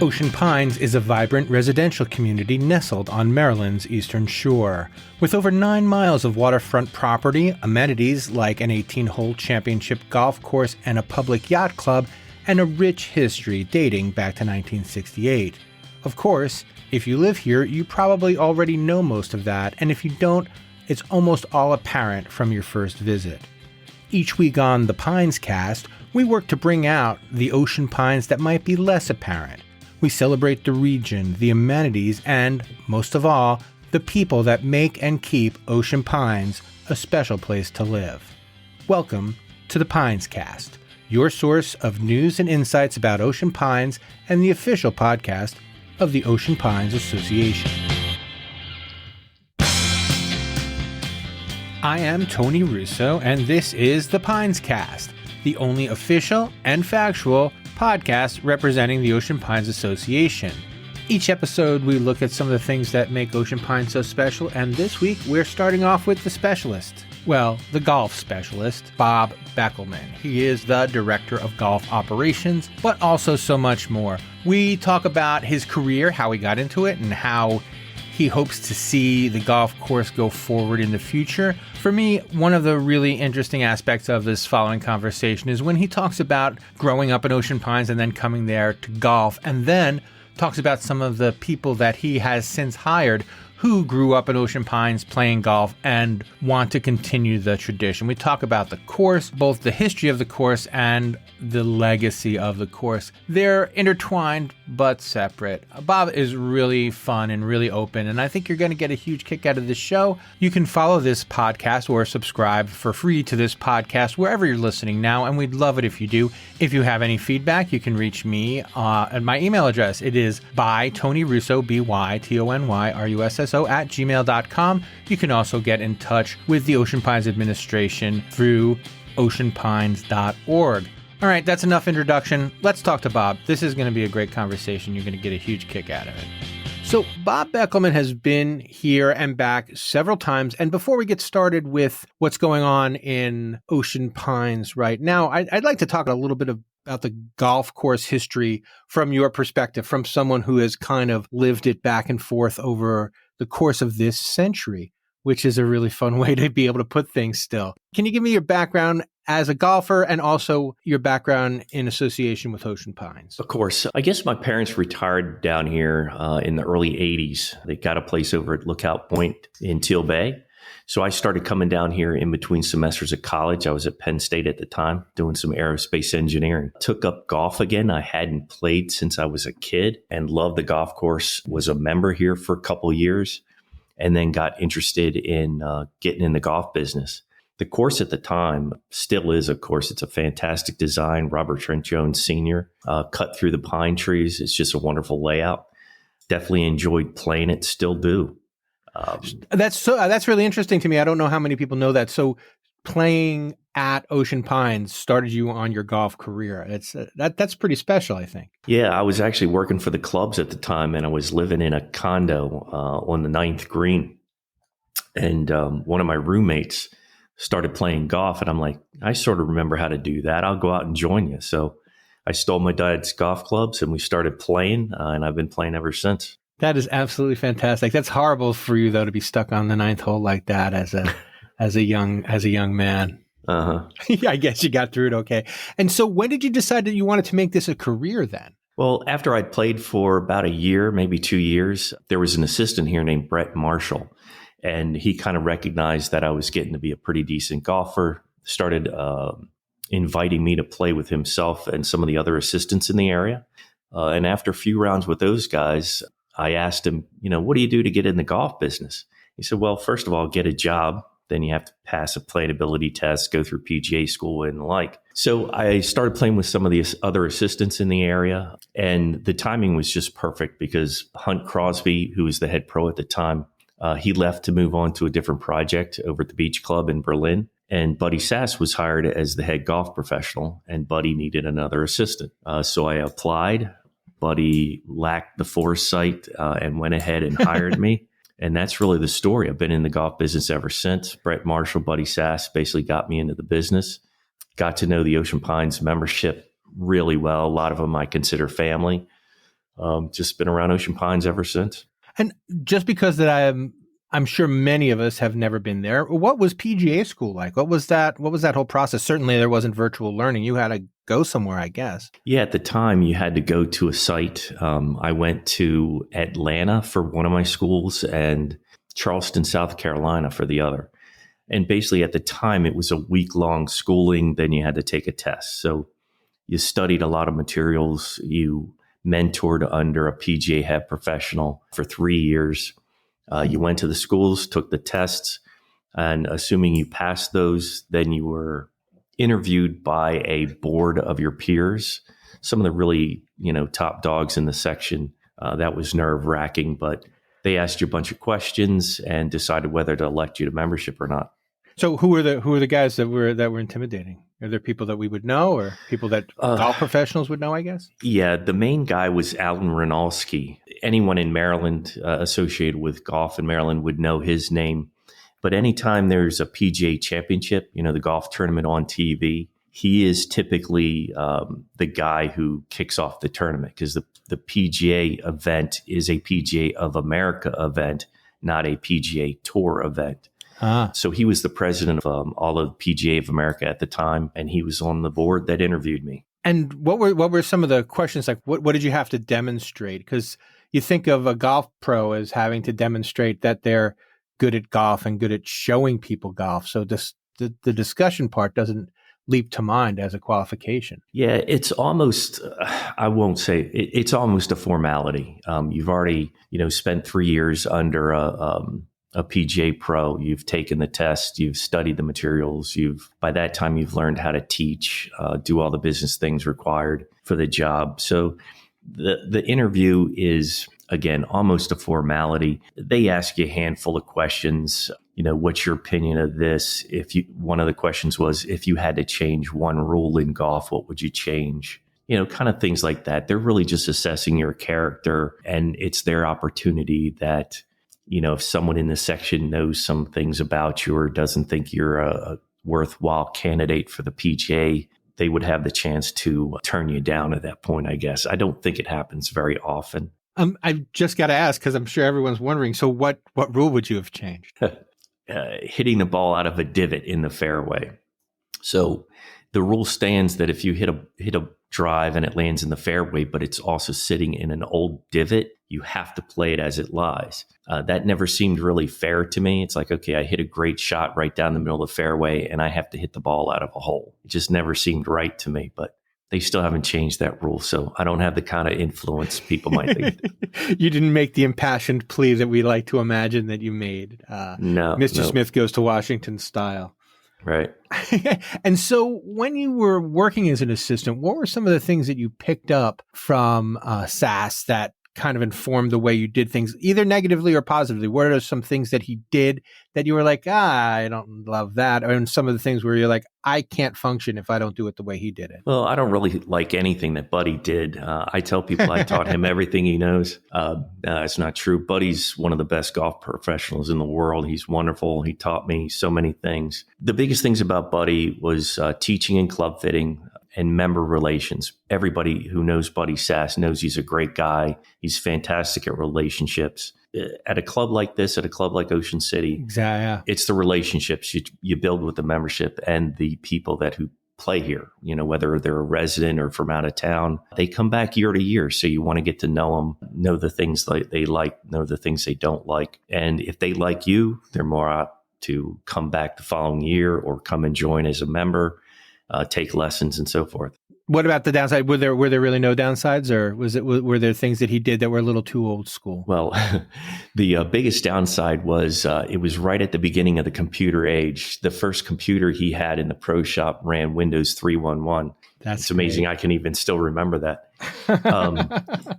Ocean Pines is a vibrant residential community nestled on Maryland's eastern shore. With over 9 miles of waterfront property, amenities like an 18-hole championship golf course and a public yacht club, and a rich history dating back to 1968. Of course, if you live here, you probably already know most of that, and if you don't, it's almost all apparent from your first visit. Each week on the Pines Cast, we work to bring out the ocean pines that might be less apparent. We celebrate the region, the amenities, and, most of all, the people that make and keep Ocean Pines a special place to live. Welcome to the Pines Cast, your source of news and insights about Ocean Pines and the official podcast of the Ocean Pines Association. I am Tony Russo, and this is the Pines Cast, the only official and factual podcast representing the Ocean Pines Association. Each episode, we look at some of the things that make Ocean Pines so special, and this week, we're starting off with the specialist. Well, the golf specialist, Bob Beckelman. He is the Director of Golf Operations, but also so much more. We talk about his career, how he got into it, and how he hopes to see the golf course go forward in the future. For me, one of the really interesting aspects of this following conversation is when he talks about growing up in Ocean Pines and then coming there to golf, and then talks about some of the people that he has since hired who grew up in Ocean Pines playing golf and want to continue the tradition. We talk about the course, both the history of the course and the legacy of the course. They're intertwined but separate. Bob is really fun and really open, and I think you're going to get a huge kick out of this show. You can follow this podcast or subscribe for free to this podcast wherever you're listening now, and we'd love it if you do. If you have any feedback, you can reach me at my email address. It is byTonyRusso, ByTonyRusso @gmail.com. You can also get in touch with the Ocean Pines Administration through oceanpines.org. All right, that's enough introduction. Let's talk to Bob. This is going to be a great conversation. You're going to get a huge kick out of it. So Bob Beckelman has been here and back several times. And before we get started with what's going on in Ocean Pines right now, I'd like to talk a little bit about the golf course history from your perspective, from someone who has kind of lived it back and forth over the course of this century, which is a really fun way to be able to put things still. Can you give me your background as a golfer and also your background in association with Ocean Pines? Of course. I guess my parents retired down here in the early 80s. They got a place over at Lookout Point in Teal Bay. So I started coming down here in between semesters of college. I was at Penn State at the time doing some aerospace engineering. Took up golf again. I hadn't played since I was a kid and loved the golf course. Was a member here for a couple of years and then got interested in getting in the golf business. The course at the time still is, of course, it's a fantastic design. Robert Trent Jones Sr. Cut through the pine trees. It's just a wonderful layout. Definitely enjoyed playing it. Still do. That's really interesting to me. I don't know how many people know that. So playing at Ocean Pines started you on your golf career. That's pretty special, I think. Yeah, I was actually working for the clubs at the time, and I was living in a condo on the 9th green. And one of my roommates started playing golf, and I'm like, I sort of remember how to do that. I'll go out and join you. So I stole my dad's golf clubs, and we started playing, and I've been playing ever since. That is absolutely fantastic. That's horrible for you, though, to be stuck on the 9th hole like that as a young man. Yeah, I guess you got through it okay. And so when did you decide that you wanted to make this a career then? Well, after I'd played for about a year, maybe 2 years, there was an assistant here named Brett Marshall. And he kind of recognized that I was getting to be a pretty decent golfer, started inviting me to play with himself and some of the other assistants in the area. And after a few rounds with those guys, I asked him, what do you do to get in the golf business? He said, well, first of all, get a job. Then you have to pass a playability test, go through PGA school and the like. So I started playing with some of the other assistants in the area. And the timing was just perfect because Hunt Crosby, who was the head pro at the time, he left to move on to a different project over at the Beach Club in Berlin. And Buddy Sass was hired as the head golf professional, and Buddy needed another assistant. So I applied. Buddy lacked the foresight and went ahead and hired me. And that's really the story. I've been in the golf business ever since. Brett Marshall, Buddy Sass basically got me into the business. Got to know the Ocean Pines membership really well. A lot of them I consider family. just been around Ocean Pines ever since. And just because that I'm sure many of us have never been there. What was PGA school like? What was that whole process? Certainly there wasn't virtual learning. You had to go somewhere, I guess. Yeah, at the time you had to go to a site. I went to Atlanta for one of my schools and Charleston, South Carolina for the other. And basically at the time it was a week-long schooling. Then you had to take a test. So you studied a lot of materials. You mentored under a PGA head professional for 3 years. You went to the schools, took the tests, and assuming you passed those, then you were interviewed by a board of your peers, some of the really, top dogs in the section. That was nerve-wracking, but they asked you a bunch of questions and decided whether to elect you to membership or not. So who were the guys that were intimidating? Are there people that we would know, or people that golf professionals would know, I guess? Yeah, the main guy was Alan Ranalski. Anyone in Maryland associated with golf in Maryland would know his name. But anytime there's a PGA championship, the golf tournament on TV, he is typically the guy who kicks off the tournament, because the PGA event is a PGA of America event, not a PGA Tour event. So he was the president of all of PGA of America at the time, and he was on the board that interviewed me. And what were some of the questions? Like, what did you have to demonstrate? Because you think of a golf pro as having to demonstrate that they're good at golf and good at showing people golf. So the discussion part doesn't leap to mind as a qualification. Yeah, it's almost, I won't say, it's almost a formality. You've already, spent 3 years under a PGA pro. You've taken the test, you've studied the materials, by that time you've learned how to teach, do all the business things required for the job. So the interview is, again, almost a formality. They ask you a handful of questions. What's your opinion of this? One of the questions was, if you had to change one rule in golf, what would you change? Kind of things like that. They're really just assessing your character, and it's their opportunity that, if someone in the section knows some things about you or doesn't think you're a worthwhile candidate for the PGA, they would have the chance to turn you down at that point, I guess. I don't think it happens very often. I've just got to ask, because I'm sure everyone's wondering, so what rule would you have changed? Hitting the ball out of a divot in the fairway. So the rule stands that if you hit a drive and it lands in the fairway, but it's also sitting in an old divot, you have to play it as it lies. That never seemed really fair to me. It's like, okay, I hit a great shot right down the middle of the fairway and I have to hit the ball out of a hole. It just never seemed right to me, but they still haven't changed that rule. So I don't have the kind of influence people might think. You didn't make the impassioned plea that we like to imagine that you made. No. Mr. Smith Goes to Washington style. Right. And so when you were working as an assistant, what were some of the things that you picked up from SAS that kind of informed the way you did things, either negatively or positively? What are some things that he did that you were like, I don't love that? Or some of the things where you're like, I can't function if I don't do it the way he did it? Well, I don't really like anything that Buddy did. I tell people I taught him everything he knows. It's not true. Buddy's one of the best golf professionals in the world. He's wonderful. He taught me so many things. The biggest things about Buddy was teaching and club fitting and member relations. Everybody who knows Buddy Sass knows he's a great guy. He's fantastic at relationships. At a club like this, at a club like Ocean City, exactly, yeah. It's the relationships you build with the membership and the people who play here, whether they're a resident or from out of town. They come back year to year. So you want to get to know them, know the things they like, know the things they don't like. And if they like you, they're more apt to come back the following year or come and join as a member. Take lessons and so forth. What about the downside? Were there really no downsides, or were there things that he did that were a little too old school? Well, the biggest downside was it was right at the beginning of the computer age. The first computer he had in the pro shop ran Windows 3.11. It's amazing. Great. I can even still remember that.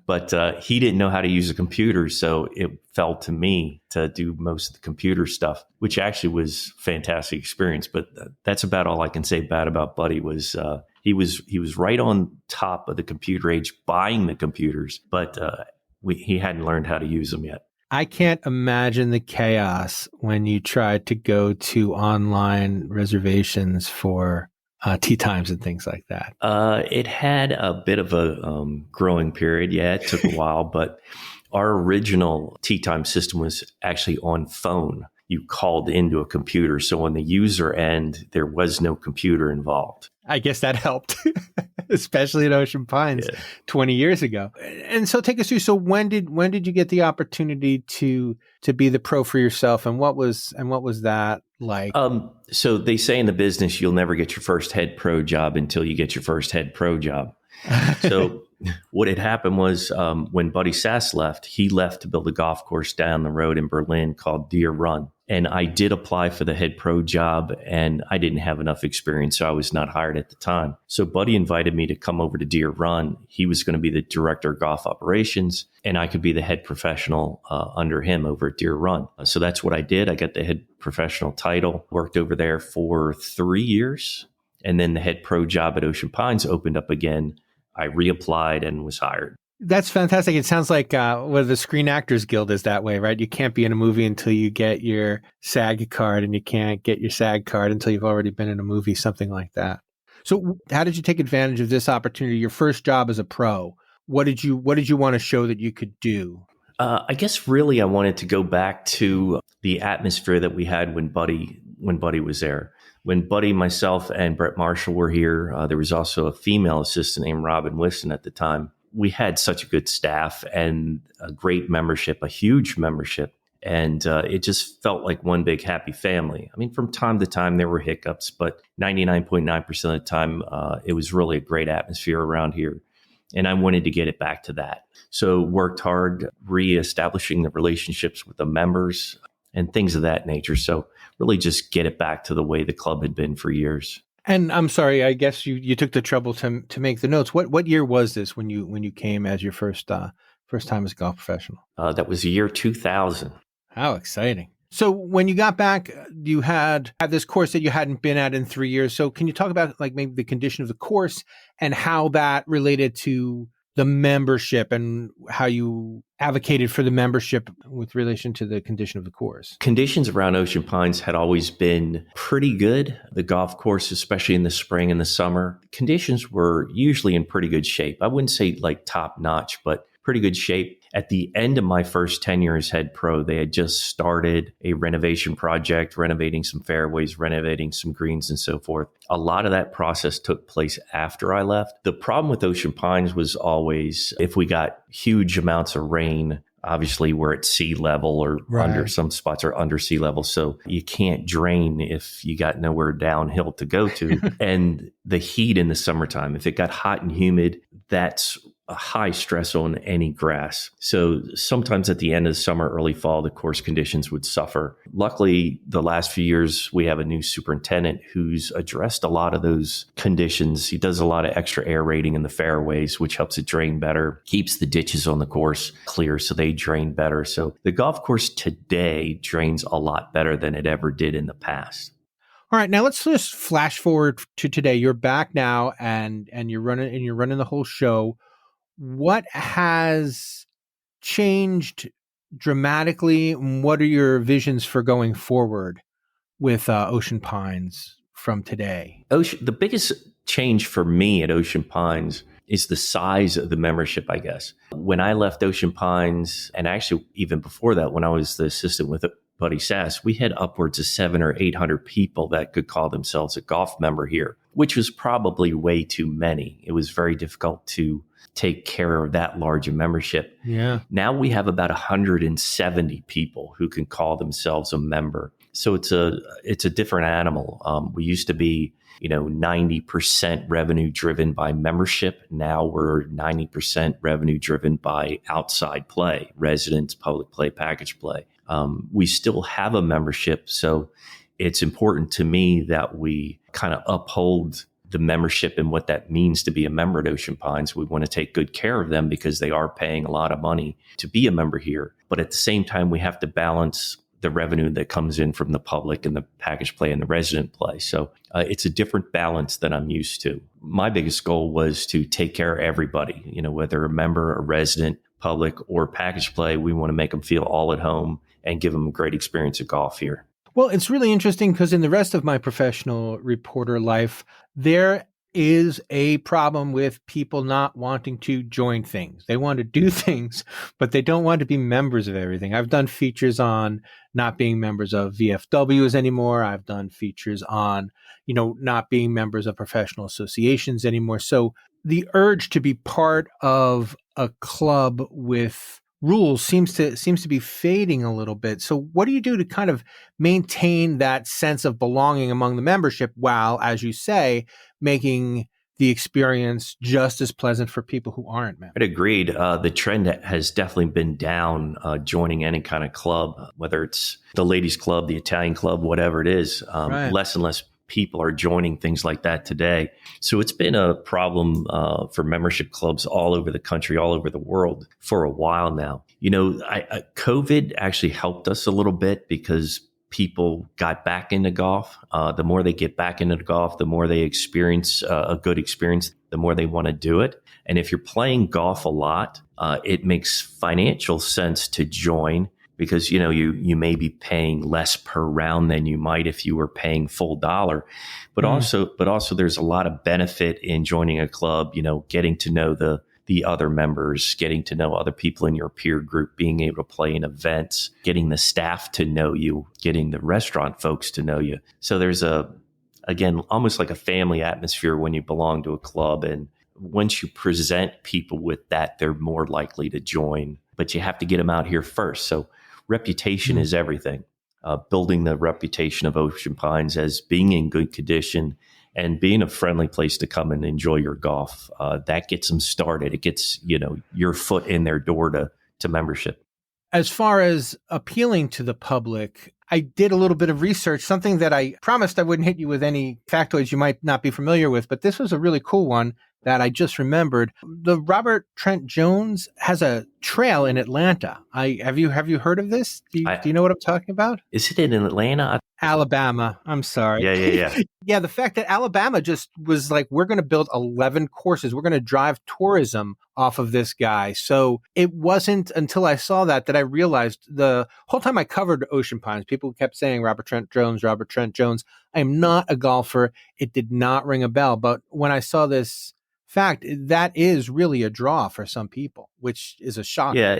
But he didn't know how to use a computer, so it fell to me to do most of the computer stuff, which actually was a fantastic experience. But that's about all I can say bad about Buddy. Was he was right on top of the computer age, buying the computers, but he hadn't learned how to use them yet. I can't imagine the chaos when you tried to go to online reservations for tee times and things like that? It had a bit of a growing period. Yeah, it took a while, but our original tee time system was actually on phone. You called into a computer. So on the user end, there was no computer involved. I guess that helped, especially at Ocean Pines 20 years ago. And so take us through. So when did you get the opportunity to be the pro for yourself, and what was that like? So they say in the business, you'll never get your first head pro job until you get your first head pro job. So what had happened was when Buddy Sass left, he left to build a golf course down the road in Berlin called Deer Run. And I did apply for the head pro job, and I didn't have enough experience, so I was not hired at the time. So Buddy invited me to come over to Deer Run. He was going to be the director of golf operations, and I could be the head professional under him over at Deer Run. So that's what I did. I got the head professional title, worked over there for 3 years, and then the head pro job at Ocean Pines opened up again. I reapplied and was hired. That's fantastic. It sounds like the Screen Actors Guild is that way, right? You can't be in a movie until you get your SAG card, and you can't get your SAG card until you've already been in a movie, something like that. So how did you take advantage of this opportunity? Your first job as a pro, what did you want to show that you could do? I guess really I wanted to go back to the atmosphere that we had when Buddy was there. When Buddy, myself, and Brett Marshall were here, there was also a female assistant named Robin Wiston at the time. We had such a good staff and a great membership, a huge membership. And it just felt like one big happy family. I mean, from time to time, there were hiccups, but 99.9% of the time, it was really a great atmosphere around here. And I wanted to get it back to that. So worked hard reestablishing the relationships with the members and things of that nature. So really just get it back to the way the club had been for years. And I'm sorry, I guess you took the trouble to make the notes. What year was this when you came as your first time as a golf professional? That was the year 2000. How exciting. So when you got back, you had this course that you hadn't been at in 3 years. So can you talk about like maybe the condition of the course and how that related to the membership and how you advocated for the membership with relation to the condition of the course? Conditions around Ocean Pines had always been pretty good. The golf course, especially in the spring and the summer, conditions were usually in pretty good shape. I wouldn't say like top notch, but pretty good shape. At the end of my first tenure as head pro, they had just started a renovation project, renovating some fairways, renovating some greens and so forth. A lot of that process took place after I left. The problem with Ocean Pines was always if we got huge amounts of rain, obviously we're at sea level or under, some spots are under sea level. So you can't drain if you got nowhere downhill to go to. And the heat in the summertime, if it got hot and humid, that's a high stress on any grass. So sometimes at the end of the summer, early fall, the course conditions would suffer. Luckily, the last few years, we have a new superintendent who's addressed a lot of those conditions. He does a lot of extra aerating in the fairways, which helps it drain better, keeps the ditches on the course clear so they drain better. So the golf course today drains a lot better than it ever did in the past. All right, now let's just flash forward to today. You're back now and you're running the whole show. What has changed dramatically? What are your visions for going forward with Ocean Pines from today? The biggest change for me at Ocean Pines is the size of the membership, I guess. When I left Ocean Pines, and actually even before that, when I was the assistant with Buddy Sass, we had upwards of 700 or 800 people that could call themselves a golf member here, which was probably way too many. It was very difficult to take care of that large a membership. Yeah. Now we have about 170 people who can call themselves a member. So it's a different animal. We used to be, 90% revenue driven by membership. Now we're 90% revenue driven by outside play, residents, public play, package play. We still have a membership. So it's important to me that we kind of uphold the membership and what that means to be a member at Ocean Pines. We want to take good care of them because they are paying a lot of money to be a member here. But at the same time, we have to balance the revenue that comes in from the public and the package play and the resident play. So it's a different balance than I'm used to. My biggest goal was to take care of everybody, whether a member, a resident, public, or package play. We want to make them feel all at home and give them a great experience of golf here. Well, it's really interesting because in the rest of my professional reporter life, there is a problem with people not wanting to join things. They want to do things, but they don't want to be members of everything. I've done features on not being members of VFWs anymore. I've done features on, not being members of professional associations anymore. So the urge to be part of a club with rules seems to be fading a little bit. So what do you do to kind of maintain that sense of belonging among the membership while, as you say, making the experience just as pleasant for people who aren't members? Agreed. The trend has definitely been down joining any kind of club, whether it's the ladies club, the Italian club, whatever it is. Right. Less and less people are joining things like that today. So it's been a problem for membership clubs all over the country, all over the world for a while now. COVID actually helped us a little bit because people got back into golf. The more they get back into golf, the more they experience a good experience, the more they want to do it. And if you're playing golf a lot, it makes financial sense to join because, you may be paying less per round than you might if you were paying full dollar. But also there's a lot of benefit in joining a club, getting to know the other members, getting to know other people in your peer group, being able to play in events, getting the staff to know you, getting the restaurant folks to know you. So there's again, almost like a family atmosphere when you belong to a club. And once you present people with that, they're more likely to join, but you have to get them out here first. So reputation is everything. Building the reputation of Ocean Pines as being in good condition and being a friendly place to come and enjoy your golf, that gets them started. It gets, your foot in their door to membership. As far as appealing to the public, I did a little bit of research, something that I promised I wouldn't hit you with any factoids you might not be familiar with, but this was a really cool one that I just remembered. The Robert Trent Jones has a trail in Atlanta. Have you heard of this? Do you know what I'm talking about? Is it in Atlanta? Alabama. I'm sorry. Yeah. Yeah, the fact that Alabama just was like, we're going to build 11 courses. We're going to drive tourism off of this guy. So it wasn't until I saw that I realized the whole time I covered Ocean Pines, people kept saying Robert Trent Jones, Robert Trent Jones. I am not a golfer. It did not ring a bell. But when I saw this fact, that is really a draw for some people, which is a shock. Yeah,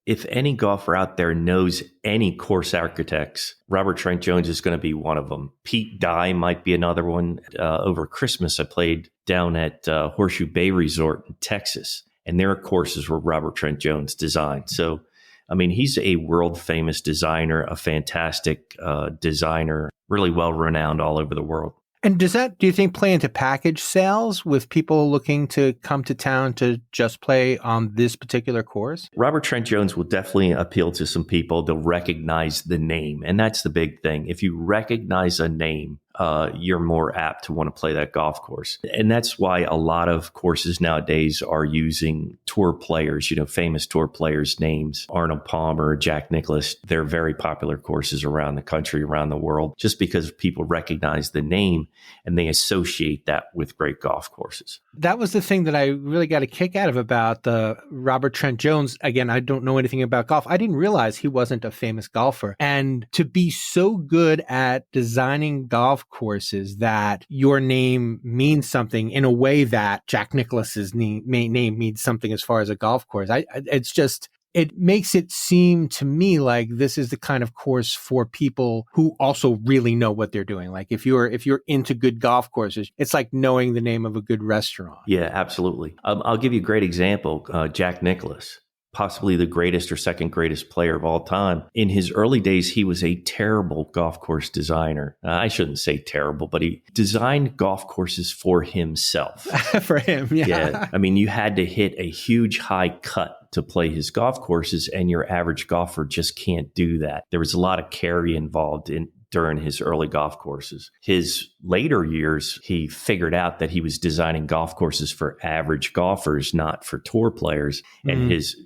if any golfer out there knows any course architects, Robert Trent Jones is going to be one of them. Pete Dye might be another one. Over Christmas, I played down at Horseshoe Bay Resort in Texas, and their courses were Robert Trent Jones designed. So, he's a world famous designer, a fantastic designer, really well renowned all over the world. And does that, do you think, play into package sales with people looking to come to town to just play on this particular course? Robert Trent Jones will definitely appeal to some people. They'll recognize the name. And that's the big thing. If you recognize a name, you're more apt to want to play that golf course. And that's why a lot of courses nowadays are using tour players, famous tour players' names. Arnold Palmer, Jack Nicklaus, they're very popular courses around the country, around the world, just because people recognize the name and they associate that with great golf courses. That was the thing that I really got a kick out of about the Robert Trent Jones. Again, I don't know anything about golf. I didn't realize he wasn't a famous golfer. And to be so good at designing golf courses that your name means something in a way that Jack Nicklaus's name means something as far as a golf course. It makes it seem to me like this is the kind of course for people who also really know what they're doing. Like if you're into good golf courses, it's like knowing the name of a good restaurant. Yeah, absolutely. I'll give you a great example. Jack Nicklaus, possibly the greatest or second greatest player of all time. In his early days, he was a terrible golf course designer. I shouldn't say terrible, but he designed golf courses for himself. For him, yeah. You had to hit a huge high cut to play his golf courses, and your average golfer just can't do that. There was a lot of carry involved during his early golf courses. His later years, he figured out that he was designing golf courses for average golfers, not for tour players. And his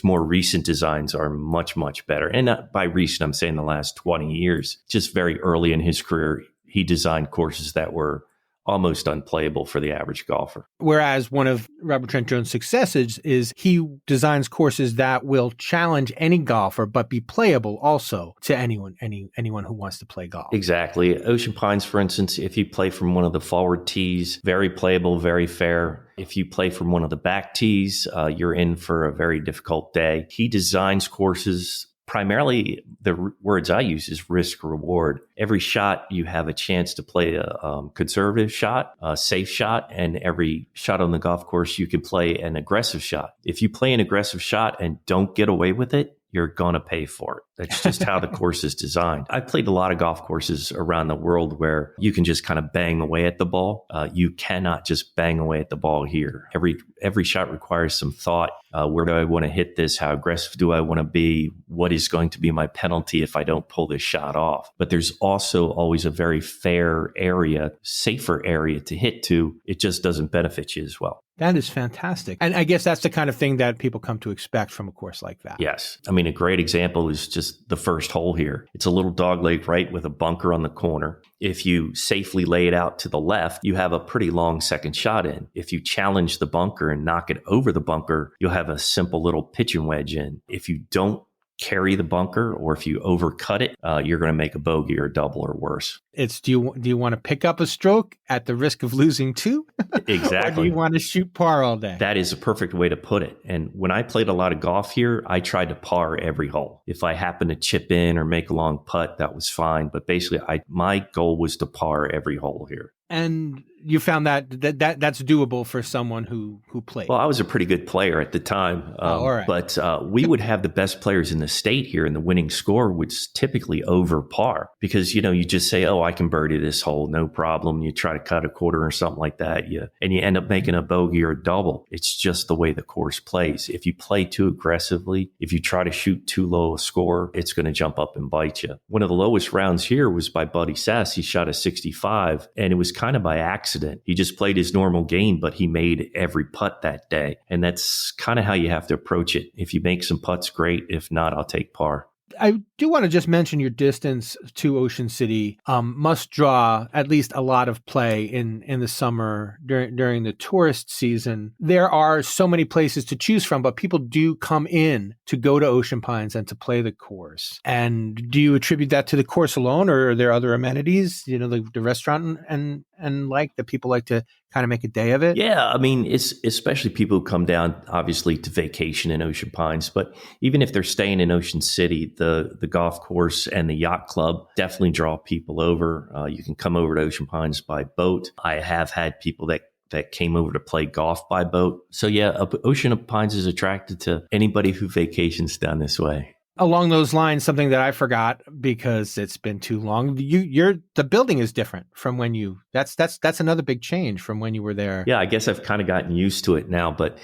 more recent designs are much, much better. And by recent, I'm saying the last 20 years. Just very early in his career, he designed courses that were almost unplayable for the average golfer. Whereas one of Robert Trent Jones' successes is he designs courses that will challenge any golfer, but be playable also to anyone who wants to play golf. Exactly. Ocean Pines, for instance, if you play from one of the forward tees, very playable, very fair. If you play from one of the back tees, you're in for a very difficult day. He designs courses. Primarily, the words I use is risk reward. Every shot, you have a chance to play a conservative shot, a safe shot, and every shot on the golf course, you can play an aggressive shot. If you play an aggressive shot and don't get away with it, you're going to pay for it. That's just how the course is designed. I played a lot of golf courses around the world where you can just kind of bang away at the ball. You cannot just bang away at the ball here. Every shot requires some thought. Where do I want to hit this? How aggressive do I want to be? What is going to be my penalty if I don't pull this shot off? But there's also always a very fair area, safer area to hit to. It just doesn't benefit you as well. That is fantastic. And I guess that's the kind of thing that people come to expect from a course like that. Yes. I mean, a great example is just the first hole here. It's a little dogleg right with a bunker on the corner. If you safely lay it out to the left, you have a pretty long second shot in. If you challenge the bunker and knock it over the bunker, you'll have a simple little pitching wedge in. If you don't carry the bunker, or if you overcut it, you're going to make a bogey or a double or worse. It's do you want to pick up a stroke at the risk of losing two? Exactly. Or do you want to shoot par all day? That is a perfect way to put it. And when I played a lot of golf here, I tried to par every hole. If I happened to chip in or make a long putt, that was fine. But basically, my goal was to par every hole here. And you found that's doable for someone who plays. Well, I was a pretty good player at the time, all right. But we would have the best players in the state here, and the winning score was typically over par because, you just say, oh, I can birdie this hole, no problem. You try to cut a quarter or something like that, and you end up making a bogey or a double. It's just the way the course plays. If you play too aggressively, if you try to shoot too low a score, it's going to jump up and bite you. One of the lowest rounds here was by Buddy Sass. He shot a 65, and it was kind of by accident. He just played his normal game, but he made every putt that day. And that's kind of how you have to approach it. If you make some putts, great. If not, I'll take par. I do want to just mention your distance to Ocean City must draw at least a lot of play in the summer during the tourist season. There are so many places to choose from, but people do come in to go to Ocean Pines and to play the course. And do you attribute that to the course alone, or are there other amenities, the restaurant and that people like to kind of make a day of it? Yeah, I mean, it's especially people who come down, obviously, to vacation in Ocean Pines. But even if they're staying in Ocean City, the golf course and the yacht club definitely draw people over. You can come over to Ocean Pines by boat. I have had people that came over to play golf by boat. So yeah, Ocean Pines is attracted to anybody who vacations down this way. Along those lines, something that I forgot because it's been too long. The building is different from when that's another big change from when you were there. Yeah, I guess I've kind of gotten used to it now, but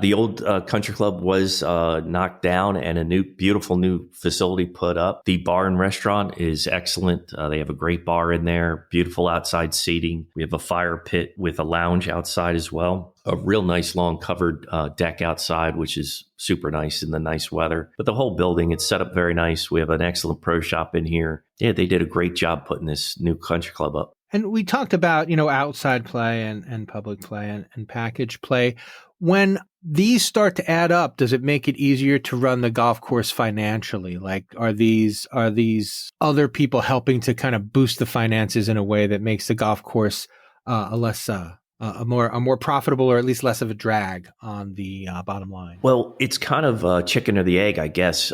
the old country club was knocked down and a beautiful new facility put up. The bar and restaurant is excellent. They have a great bar in there, beautiful outside seating. We have a fire pit with a lounge outside as well. A real nice long covered deck outside, which is super nice in the nice weather. But the whole building, it's set up very nice. We have an excellent pro shop in here. Yeah, they did a great job putting this new country club up. And we talked about, outside play and public play and package play. When these start to add up, does it make it easier to run the golf course financially? Like, are these other people helping to kind of boost the finances in a way that makes the golf course a more profitable, or at least less of a drag on the bottom line? Well, it's kind of chicken or the egg, I guess.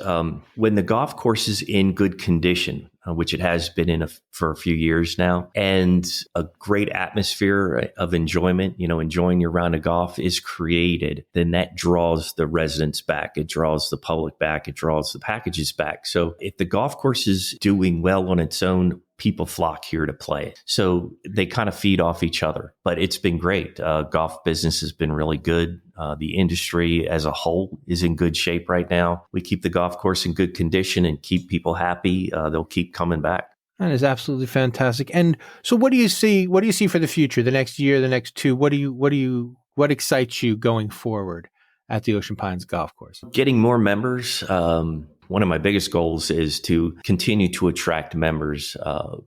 When the golf course is in good condition, which it has been for a few years now, and a great atmosphere of enjoyment, enjoying your round of golf is created, then that draws the residents back. It draws the public back. It draws the packages back. So if the golf course is doing well on its own, people flock here to play it. So they kind of feed off each other, but it's been great. Golf business has been really good. The industry as a whole is in good shape right now. We keep the golf course in good condition and keep people happy. They'll keep coming back. That is absolutely fantastic. And so what do you see for the future, the next year, the next two? What excites you going forward at the Ocean Pines Golf Course? Getting more members. One of my biggest goals is to continue to attract members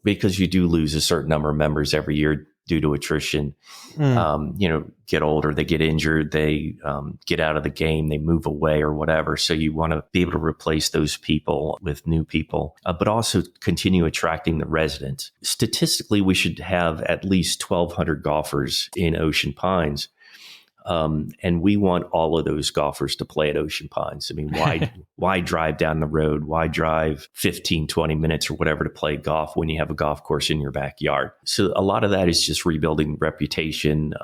because you do lose a certain number of members every year due to attrition, Mm. get older, they get injured, they get out of the game, they move away or whatever. So you want to be able to replace those people with new people, but also continue attracting the residents. Statistically, we should have at least 1,200 golfers in Ocean Pines. And we want all of those golfers to play at Ocean Pines. I mean, why drive down the road? Why drive 15, 20 minutes or whatever to play golf when you have a golf course in your backyard? So a lot of that is just rebuilding reputation,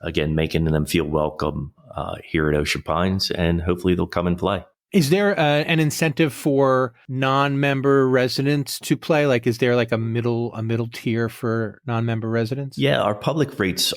again, making them feel welcome here at Ocean Pines, and hopefully they'll come and play. Is there an incentive for non-member residents to play? Like, is there like a middle tier for non-member residents? Yeah, our public rates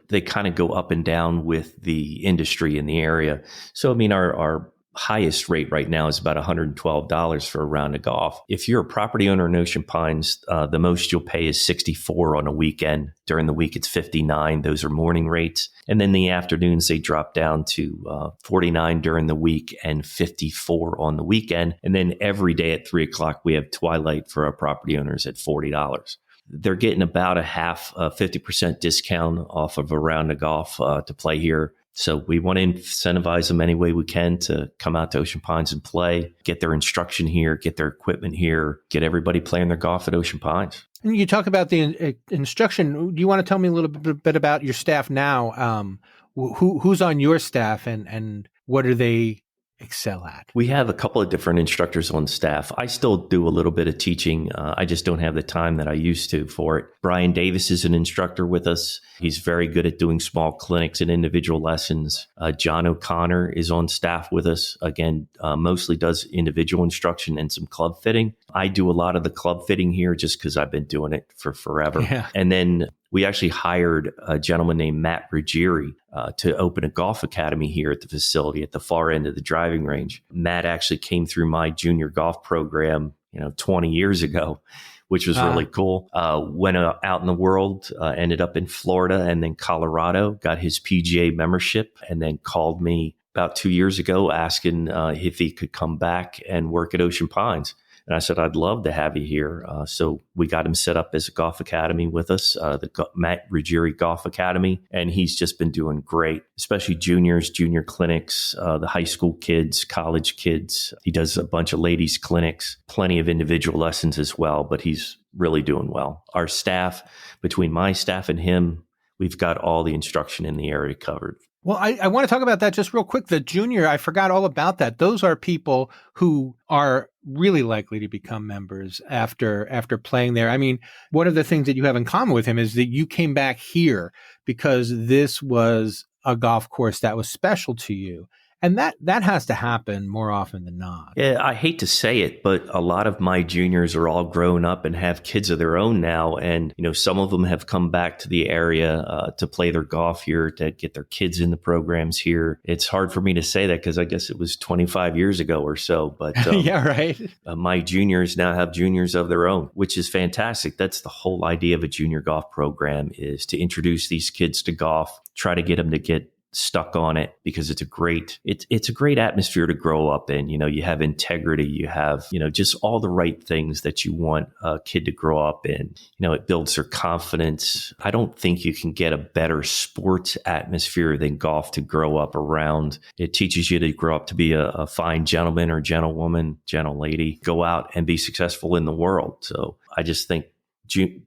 they kind of go up and down with the industry in the area. So, I mean, our highest rate right now is about $112 for a round of golf. If you're a property owner in Ocean Pines, the most you'll pay is $64 on a weekend. During the week, it's $59. Those are morning rates. And then the afternoons, they drop down to $49 during the week and $54 on the weekend. And then every day at 3:00, we have twilight for our property owners at $40. They're getting about a 50% discount off of a round of golf to play here. So we want to incentivize them any way we can to come out to Ocean Pines and play, get their instruction here, get their equipment here, get everybody playing their golf at Ocean Pines. And you talk about the instruction. Do you want to tell me a little bit about your staff now? Who's on your staff and what do they excel at? We have a couple of different instructors on staff. I still do a little bit of teaching. I just don't have the time that I used to for it. Brian Davis is an instructor with us. He's very good at doing small clinics and individual lessons. John O'Connor is on staff with us. Again, mostly does individual instruction and some club fitting. I do a lot of the club fitting here just because I've been doing it for forever. Yeah. And then we actually hired a gentleman named Matt Ruggieri to open a golf academy here at the facility at the far end of the driving range. Matt actually came through my junior golf program, 20 years ago, which was really cool. Went out in the world, ended up in Florida and then Colorado, got his PGA membership, and then called me about 2 years ago asking if he could come back and work at Ocean Pines. And I said, I'd love to have you here. So we got him set up as a golf academy with us, the Matt Ruggieri Golf Academy. And he's just been doing great, especially juniors, junior clinics, the high school kids, college kids. He does a bunch of ladies clinics, plenty of individual lessons as well, but he's really doing well. Our staff, between my staff and him, we've got all the instruction in the area covered. Well, I want to talk about that just real quick. The junior, I forgot all about that. Those are people who are really likely to become members after playing there. I mean, one of the things that you have in common with him is that you came back here because this was a golf course that was special to you. And that has to happen more often than not. Yeah, I hate to say it, but a lot of my juniors are all grown up and have kids of their own now. And, some of them have come back to the area to play their golf here, to get their kids in the programs here. It's hard for me to say that because I guess it was 25 years ago or so. But yeah, right. My juniors now have juniors of their own, which is fantastic. That's the whole idea of a junior golf program, is to introduce these kids to golf, try to get them to get stuck on it, because it's a great atmosphere to grow up in. You have integrity, you have, just all the right things that you want a kid to grow up in. It builds their confidence. I don't think you can get a better sports atmosphere than golf to grow up around. It teaches you to grow up to be a fine gentleman or gentlewoman, gentle lady, go out and be successful in the world. So I just think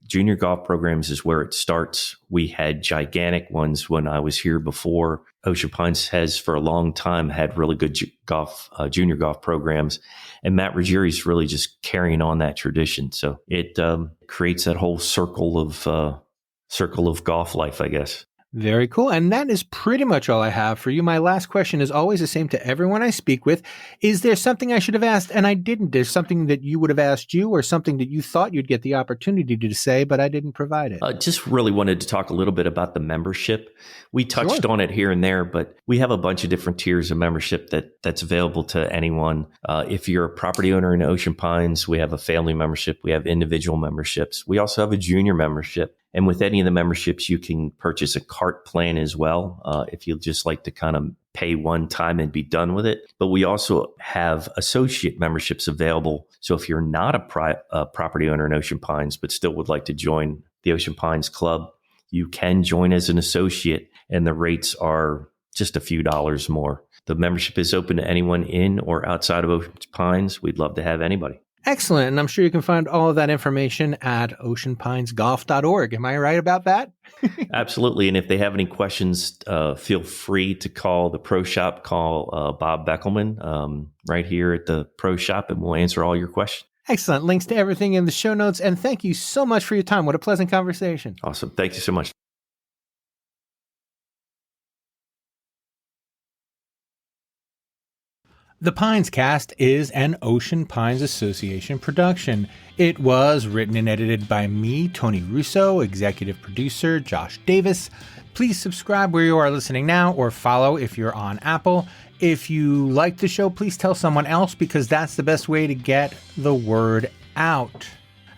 junior golf programs is where it starts. We had gigantic ones when I was here before. Ocean Pines has for a long time had really good junior golf programs, and Matt Ruggieri is really just carrying on that tradition. So it creates that whole circle of golf life, I guess. Very cool. And that is pretty much all I have for you. My last question is always the same to everyone I speak with. Is there something I should have asked and I didn't? There's something that you would have asked you, or something that you thought you'd get the opportunity to say, but I didn't provide it? Just really wanted to talk a little bit about the membership. We touched on it here and there, but we have a bunch of different tiers of membership that's available to anyone. If you're a property owner in Ocean Pines, we have a family membership. We have individual memberships. We also have a junior membership. And with any of the memberships, you can purchase a cart plan as well, if you'd just like to kind of pay one time and be done with it. But we also have associate memberships available. So if you're not a property owner in Ocean Pines, but still would like to join the Ocean Pines Club. You can join as an associate, and the rates are just a few dollars more. The membership is open to anyone in or outside of Ocean Pines. We'd love to have anybody. Excellent. And I'm sure you can find all of that information at oceanpinesgolf.org. Am I right about that? Absolutely. And if they have any questions, feel free to call the Pro Shop. Call Bob Beckelman right here at the Pro Shop, and we'll answer all your questions. Excellent. Links to everything in the show notes. And thank you so much for your time. What a pleasant conversation. Awesome. Thank you so much. The Pines Cast is an Ocean Pines Association production. It was written and edited by me, Tony Russo, executive producer Josh Davis. Please subscribe where you are listening now, or follow if you're on Apple. If you like the show, please tell someone else, because that's the best way to get the word out.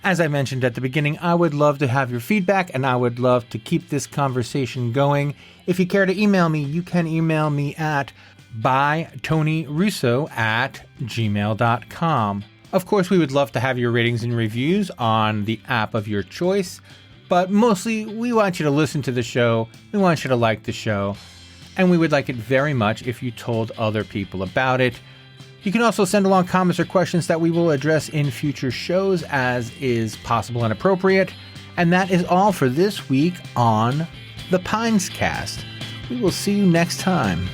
As I mentioned at the beginning, I would love to have your feedback, and I would love to keep this conversation going. If you care to email me, you can email me at bytonyrusso@gmail.com. Of course, we would love to have your ratings and reviews on the app of your choice, but mostly we want you to listen to the show, we want you to like the show, and we would like it very much if you told other people about it. You can also send along comments or questions that we will address in future shows as is possible and appropriate. And that is all for this week on The Pines Cast. We will see you next time.